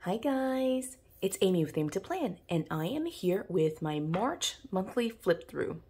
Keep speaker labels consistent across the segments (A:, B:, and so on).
A: Hi guys, it's Amy with Aim to Plan, and I am here with my March monthly flip through.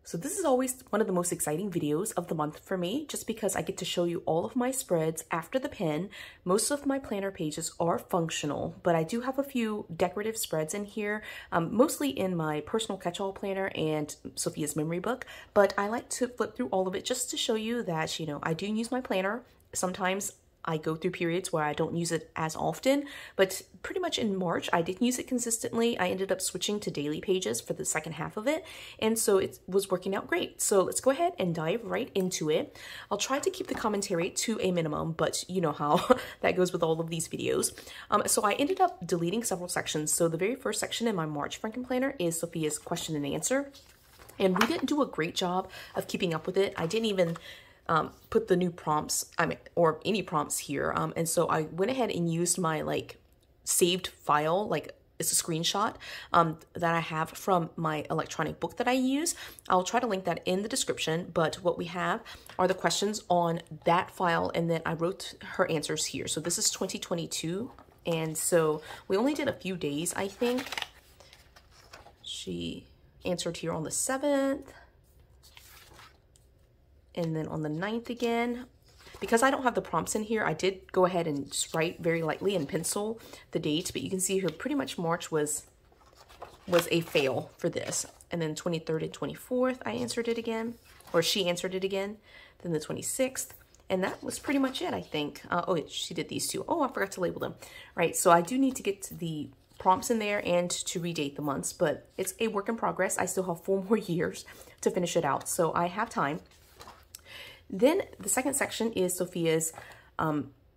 A: So this is always one of the most exciting videos of the month for me, just because I get to show you all of my spreads after the pen. Most of my planner pages are functional, but I do have a few decorative spreads in here, mostly in my personal catch-all planner and Sophia's memory book, but I like to flip through all of it just to show you that, I do use my planner. Sometimes I go through periods where I don't use it as often, but pretty much in March, I didn't use it consistently. I ended up switching to daily pages for the second half of it, and so it was working out great. So let's go ahead and dive right into it. I'll try to keep the commentary to a minimum, but you know how that goes with all of these videos. So I ended up deleting several sections. So the very first section in my March Frankenplanner is Sophia's question and answer, and we didn't do a great job of keeping up with it. I didn't even put the new prompts, or any prompts here. And so I went ahead and used my saved file, it's a screenshot that I have from my electronic book that I use. I'll try to link that in the description, but what we have are the questions on that file, and then I wrote her answers here. So this is 2022, and so we only did a few days, I think. She answered here on the 7th. And then on the 9th again. Because I don't have the prompts in here, I did go ahead and just write very lightly in pencil the date, but you can see here pretty much March was a fail for this. And then 23rd and 24th, I answered it again, or she answered it again. Then the 26th, and that was pretty much it, I think. Oh, she did these two. Oh, I forgot to label them. Right, so I do need to get to the prompts in there and to redate the months, but it's a work in progress. I still have 4 more years to finish it out, so I have time. Then the second section is Sophia's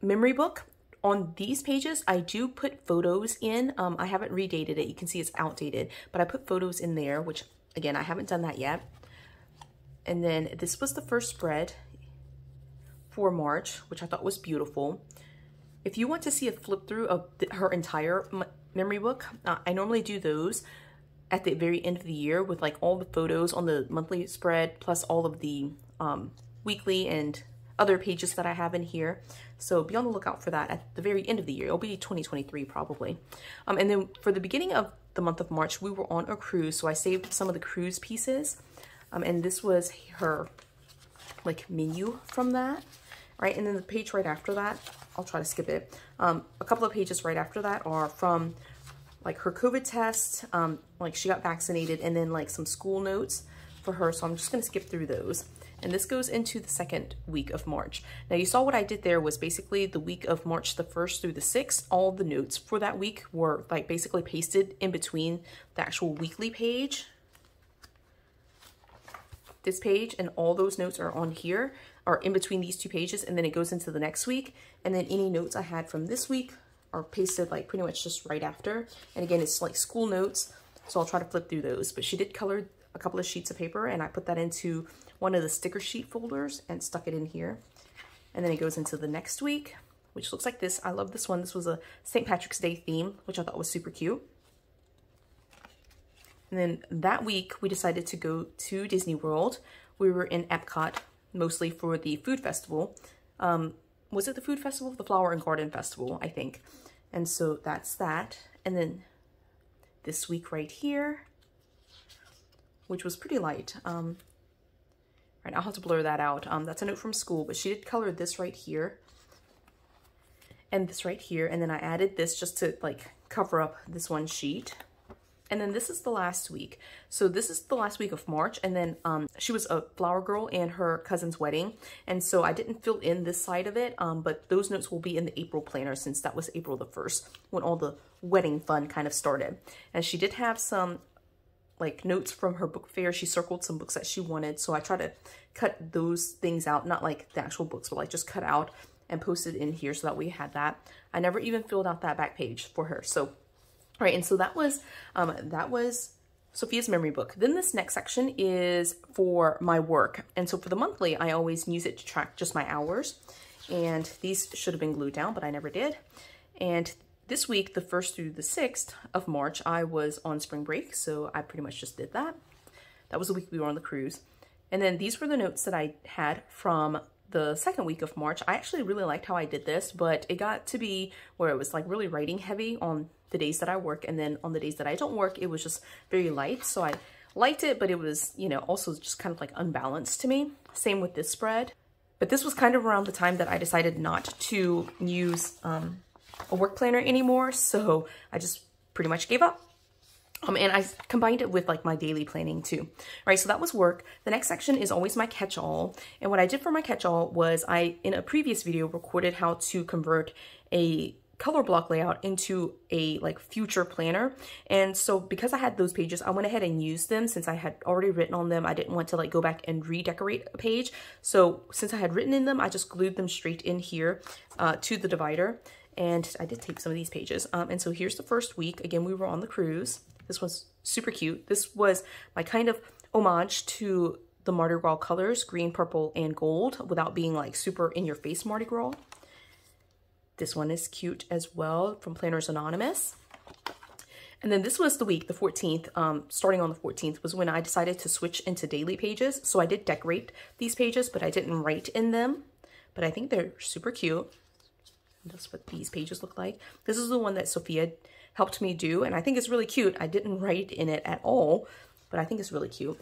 A: memory book. On these pages, I do put photos in. I haven't redated it. You can see it's outdated, but I put photos in there, which again, I haven't done that yet. And then this was the first spread for March, which I thought was beautiful. If you want to see a flip through of her entire memory book, I normally do those at the very end of the year with all the photos on the monthly spread, plus all of the weekly and other pages that I have in here. So be on the lookout for that at the very end of the year. It'll be 2023 probably. And then for the beginning of the month of March, we were on a cruise, so I saved some of the cruise pieces. And this was her menu from that, right? And then the page right after that, I'll try to skip it. A couple of pages right after that are from her COVID test, she got vaccinated, and then some school notes for her. So I'm just gonna skip through those. And this goes into the second week of March. Now you saw what I did there was basically the week of March the 1st through the 6th. All the notes for that week were basically pasted in between the actual weekly page, this page, and all those notes are on here, are in between these two pages, and then it goes into the next week. And then any notes I had from this week are pasted pretty much just right after. And again, it's school notes, so I'll try to flip through those. But she did color a couple of sheets of paper, and I put that into one of the sticker sheet folders and stuck it in here. And then it goes into the next week, which looks like this. I love this one. This was a St. Patrick's Day theme, which I thought was super cute. And then that week we decided to go to Disney World. We were in Epcot mostly for the food festival. Was it the food festival? The Flower and Garden Festival, I think. And so that's that. And then this week right here, which was pretty light. Right, I'll have to blur that out. That's a note from school, but she did color this right here and this right here. And then I added this just to cover up this one sheet. And then this is the last week. So this is the last week of March. And then she was a flower girl and her cousin's wedding. And so I didn't fill in this side of it, but those notes will be in the April planner, since that was April the 1st when all the wedding fun kind of started. And she did have some notes from her book fair. She circled some books that she wanted, so I try to cut those things out, not the actual books, but just cut out and post it in here so that we had that. I never even filled out that back page for her. So right, and so that was Sophia's memory book. Then this next section is for my work, and so for the monthly, I always use it to track just my hours, and these should have been glued down, but I never did. And this week, the 1st through the 6th of March, I was on spring break, so I pretty much just did that. That was the week we were on the cruise. And then these were the notes that I had from the second week of March. I actually really liked how I did this, but it got to be where it was like really writing heavy on the days that I work, and then on the days that I don't work, it was just very light. So I liked it, but it was, you know, also just kind of like unbalanced to me. Same with this spread. But this was kind of around the time that I decided not to use a work planner anymore, so I just pretty much gave up. And I combined it with like my daily planning too. All right, so that was work. The next section is always my catch-all. And what I did for my catch-all was I, in a previous video, recorded how to convert a color block layout into a like future planner. And so because I had those pages, I went ahead and used them since I had already written on them. I didn't want to like go back and redecorate a page. So since I had written in them, I just glued them straight in here to the divider. And I did tape some of these pages. And so here's the first week. Again, we were on the cruise. This was super cute. This was my kind of homage to the Mardi Gras colors, green, purple, and gold, without being like super in your face Mardi Gras. This one is cute as well, from Planners Anonymous. And then this was the week, the 14th, starting on the 14th was when I decided to switch into daily pages. So I did decorate these pages, but I didn't write in them. But I think they're super cute. That's what these pages look like. This is the one that Sophia helped me do, and I think it's really cute. I didn't write in it at all, but I think it's really cute.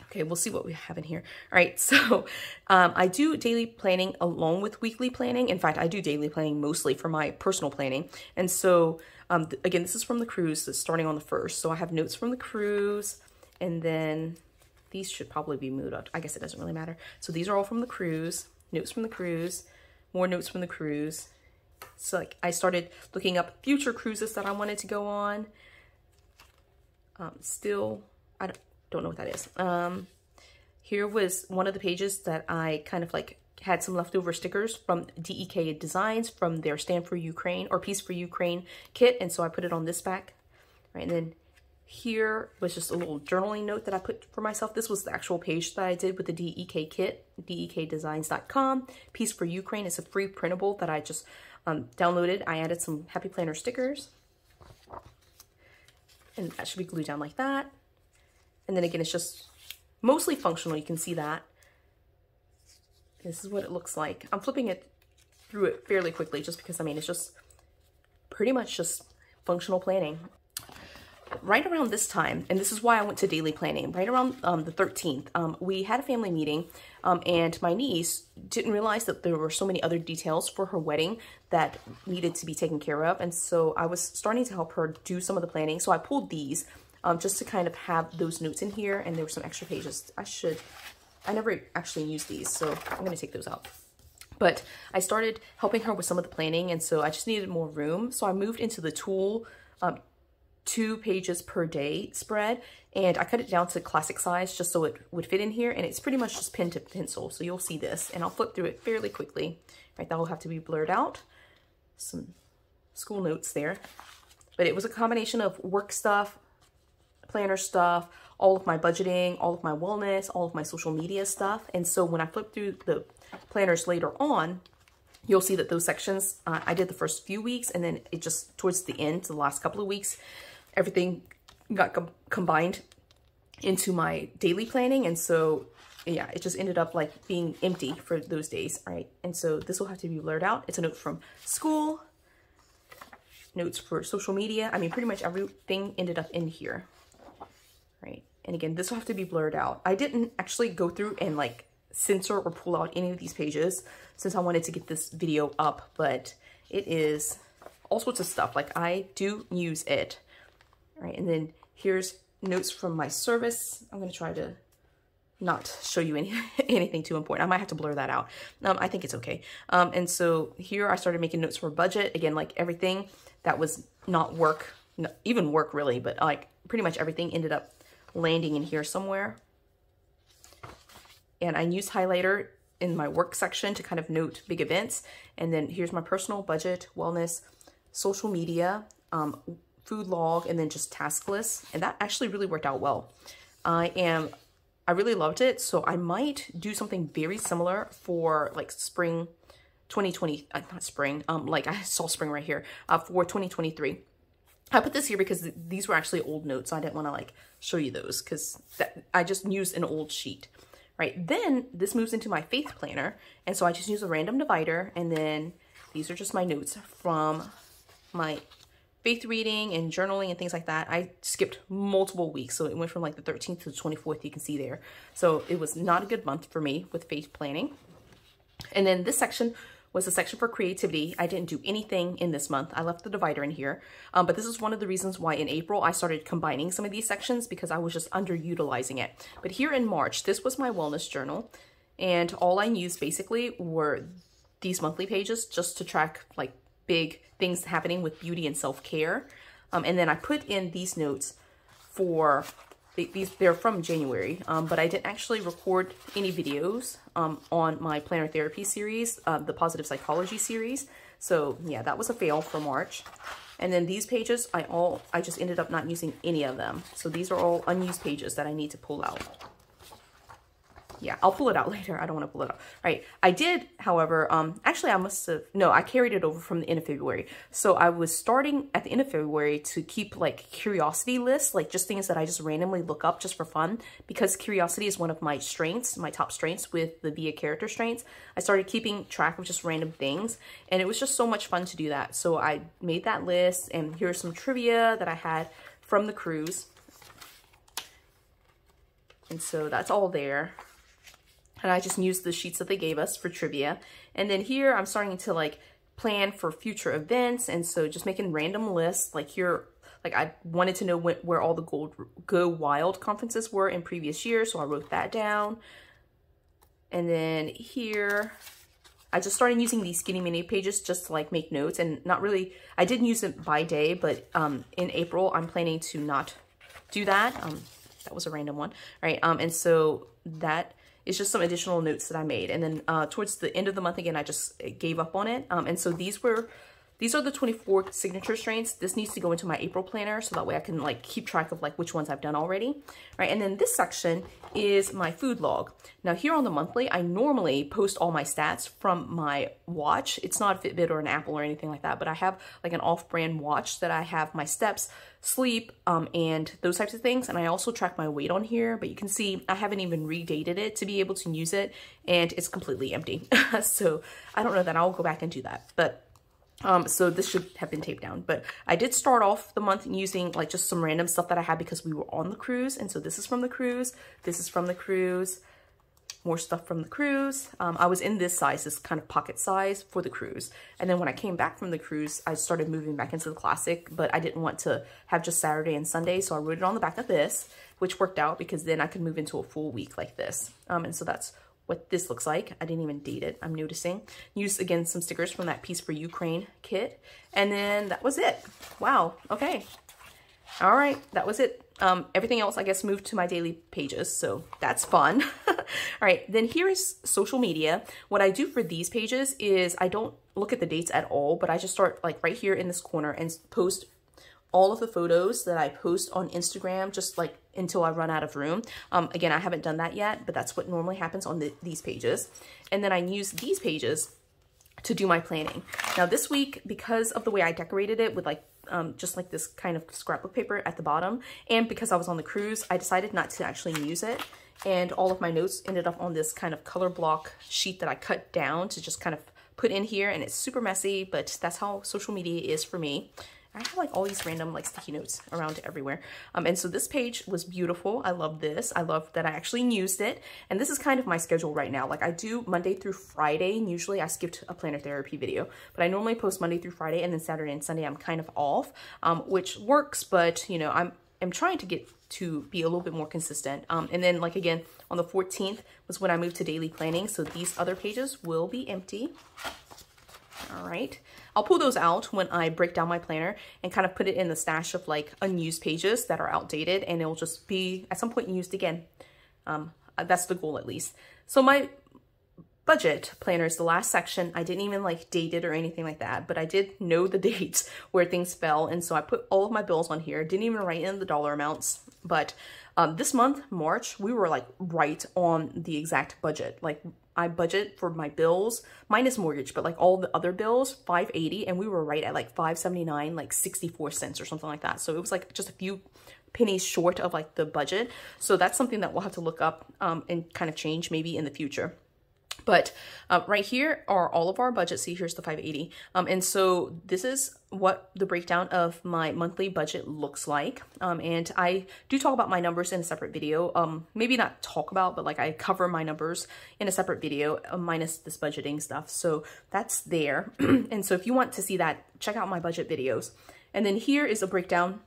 A: Okay, we'll see what we have in here. All right, so I do daily planning along with weekly planning. In fact, I do daily planning mostly for my personal planning. And so, again, this is from the cruise, that's starting on the 1st. So I have notes from the cruise, and then these should probably be moved up. I guess it doesn't really matter. So these are all from the cruise, notes from the cruise, more notes from the cruise. So like I started looking up future cruises that I wanted to go on. Still, I don't know what that is. Here was one of the pages that I kind of like had some leftover stickers from DEK Designs from their Stand for Ukraine or Peace for Ukraine kit. And so I put it on this back, right? And then here was just a little journaling note that I put for myself. This was the actual page that I did with the DEK kit, dekdesigns.com. Peace for Ukraine is a free printable that I just downloaded. I added some Happy Planner stickers, and that should be glued down like that. And then again, it's just mostly functional. You can see that. This is what it looks like. I'm flipping it through it fairly quickly just because, I mean, it's just pretty much just functional planning. Right around this time, and this is why I went to daily planning, right around the 13th, we had a family meeting, and my niece didn't realize that there were so many other details for her wedding that needed to be taken care of. And so I was starting to help her do some of the planning. So I pulled these just to kind of have those notes in here, and there were some extra pages. I never actually used these, so I'm going to take those out. But I started helping her with some of the planning, and so I just needed more room. So I moved into the tool 2 pages per day spread, and I cut it down to classic size just so it would fit in here, and it's pretty much just pen to pencil. So you'll see this, and I'll flip through it fairly quickly. Right, that will have to be blurred out. Some school notes there. But it was a combination of work stuff, planner stuff, all of my budgeting, all of my wellness, all of my social media stuff. And so when I flip through the planners later on, you'll see that those sections, I did the first few weeks, and then it just towards the end, the last couple of weeks, everything got combined into my daily planning. And so, yeah, it just ended up like being empty for those days. All right. And so this will have to be blurred out. It's a note from school, notes for social media. I mean, pretty much everything ended up in here. Right. And again, this will have to be blurred out. I didn't actually go through and like censor or pull out any of these pages since I wanted to get this video up, but it is all sorts of stuff. Like I do use it. All right. And then here's notes from my service. I'm going to try to not show you anything too important. I might have to blur that out. I think it's okay. And so here I started making notes for budget. Again, like everything that was not work, even work really, but like pretty much everything ended up landing in here somewhere. And I used highlighter in my work section to kind of note big events. And then here's my personal budget, wellness, social media, food log, and then just task list. And that actually really worked out well. I really loved it. So I might do something very similar for like spring 2020, not spring, like I saw spring right here, for 2023. I put this here because these were actually old notes. So I didn't want to like show you those because I just used an old sheet. right? Then this moves into my faith planner. And so I just use a random divider, and then these are just my notes from my faith reading and journaling and things like that. I skipped multiple weeks. So it went from like the 13th to the 24th, you can see there. So it was not a good month for me with faith planning. And then this section was a section for creativity. I didn't do anything in this month. I left the divider in here. But this is one of the reasons why in April I started combining some of these sections, because I was just underutilizing it. But here in March, this was my wellness journal. And all I used basically were these monthly pages just to track like big things happening with beauty and self-care. And then I put in these notes for they're from January, but I didn't actually record any videos on my planner therapy series, the positive psychology series. So yeah, that was a fail for March. And then these pages, I just ended up not using any of them. So these are all unused pages that I need to pull out. Yeah, I'll pull it out later. I don't want to pull it out. All right. I did, however, actually I carried it over from the end of February. So I was starting at the end of February to keep like curiosity lists, like just things that I just randomly look up just for fun, because curiosity is one of my strengths, my top strengths with the VIA character strengths. I started keeping track of just random things, and it was just so much fun to do that. So I made that list, and here's some trivia that I had from the cruise. And so that's all there. And I just used the sheets that they gave us for trivia. And then here I'm starting to like plan for future events. And so just making random lists. Like here, like I wanted to know where all the Go Wild conferences were in previous years. So I wrote that down. And then here, I just started using these skinny mini pages just to like make notes, and not really, I didn't use it by day, but in April, I'm planning to not do that. That was a random one, right? And so that is just some additional notes that I made. And then towards the end of the month, again, I just gave up on it. And so these are the 24 signature strains. This needs to go into my April planner, so that way I can like keep track of like which ones I've done already, right? And then this section is my food log. Now here on the monthly, I normally post all my stats from my watch. It's not a Fitbit or an Apple or anything like that, but I have like an off-brand watch that I have my steps, sleep, and those types of things. And I also track my weight on here, but you can see I haven't even redated it to be able to use it, and it's completely empty. So I don't know that I'll go back and do that, but so this should have been taped down. But I did start off the month using like just some random stuff that I had because we were on the cruise. And so this is from the cruise, this is from the cruise, more stuff from the cruise. I was in this size, this kind of pocket size for the cruise. And then when I came back from the cruise, I started moving back into the classic, but I didn't want to have just Saturday and Sunday. So I wrote it on the back of this, which worked out because then I could move into a full week like this. And so that's what this looks like. I didn't even date it, I'm noticing. Used, again, some stickers from that Peace for Ukraine kit. And then that was it. Wow, okay. All right, that was it. Everything else, I guess, moved to my daily pages, so that's fun. All right, then here is social media. What I do for these pages is I don't look at the dates at all, but I just start like right here in this corner and post all of the photos that I post on Instagram, just like until I run out of room. Again, I haven't done that yet, but that's what normally happens on these pages. And then I use these pages to do my planning. Now this week, because of the way I decorated it with like just like this kind of scrapbook paper at the bottom, and because I was on the cruise, I decided not to actually use it. And all of my notes ended up on this kind of color block sheet that I cut down to just kind of put in here, and it's super messy, but that's how social media is for me. I have like all these random like sticky notes around everywhere. And so this page was beautiful. I love this. I love that I actually used it. And this is kind of my schedule right now. Like I do Monday through Friday, and usually I skipped a planner therapy video, but I normally post Monday through Friday, and then Saturday and Sunday I'm kind of off, which works, but you know, I'm trying to get to be a little bit more consistent. And then like again, on the 14th was when I moved to daily planning. So these other pages will be empty. All right. I'll pull those out when I break down my planner and kind of put it in the stash of like unused pages that are outdated, and it'll just be at some point used again. That's the goal at least. So my budget planner is the last section. I didn't even like date it or anything like that, but I did know the dates where things fell. And so I put all of my bills on here. Didn't even write in the dollar amounts, but this month, March, we were like right on the exact budget. Like I budget for my bills, minus mortgage, but like all the other bills, $580, and we were right at like $579, like 64 cents or something like that. So it was like just a few pennies short of like the budget. So that's something that we'll have to look up and kind of change maybe in the future. But right here are all of our budgets. See, here's the 580. And so this is what the breakdown of my monthly budget looks like. And I do talk about my numbers in a separate video. Maybe not talk about, but like I cover my numbers in a separate video minus this budgeting stuff. So that's there. And so if you want to see that, check out my budget videos. And then here is a breakdown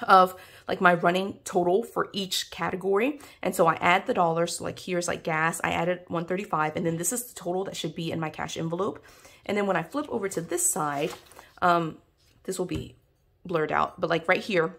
A: of like my running total for each category. And so I add the dollars. So like here's like gas, I added 135, and then this is the total that should be in my cash envelope. And then when I flip over to this side, this will be blurred out, but like right here,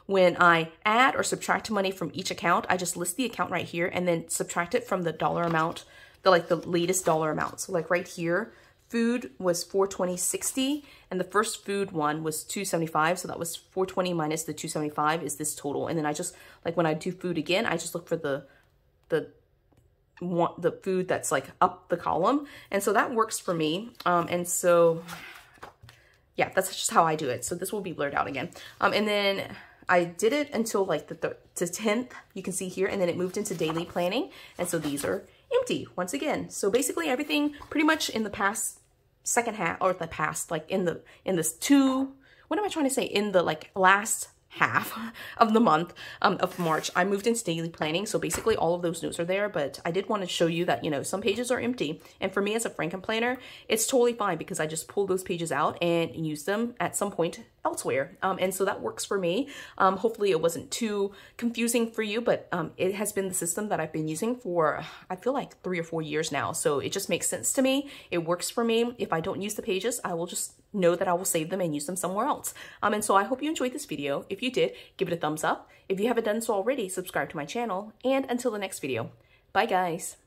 A: when I add or subtract money from each account, I just list the account right here and then subtract it from the dollar amount, the latest dollar amount. So like right here, food was $420.60, and the first food one was $275. So that was $420 minus the $275 is this total. And then I just, like when I do food again, I just look for the food that's like up the column. And so that works for me. And so, yeah, that's just how I do it. So this will be blurred out again. And then I did it until like the 10th, you can see here, and then it moved into daily planning. And so these are empty once again. So basically everything pretty much in the past second half, or the past, like in the like last half of the month of March, I moved into daily planning. So basically all of those notes are there, but I did want to show you that, you know, some pages are empty. And for me as a Frankenplanner, it's totally fine because I just pull those pages out and use them at some point elsewhere. And so that works for me. Hopefully it wasn't too confusing for you, but it has been the system that I've been using for, I feel like 3 or 4 years now. So it just makes sense to me. It works for me. If I don't use the pages, I will just know that I will save them and use them somewhere else. And so I hope you enjoyed this video. If you did, give it a thumbs up. If you haven't done so already, subscribe to my channel. And until the next video, bye guys.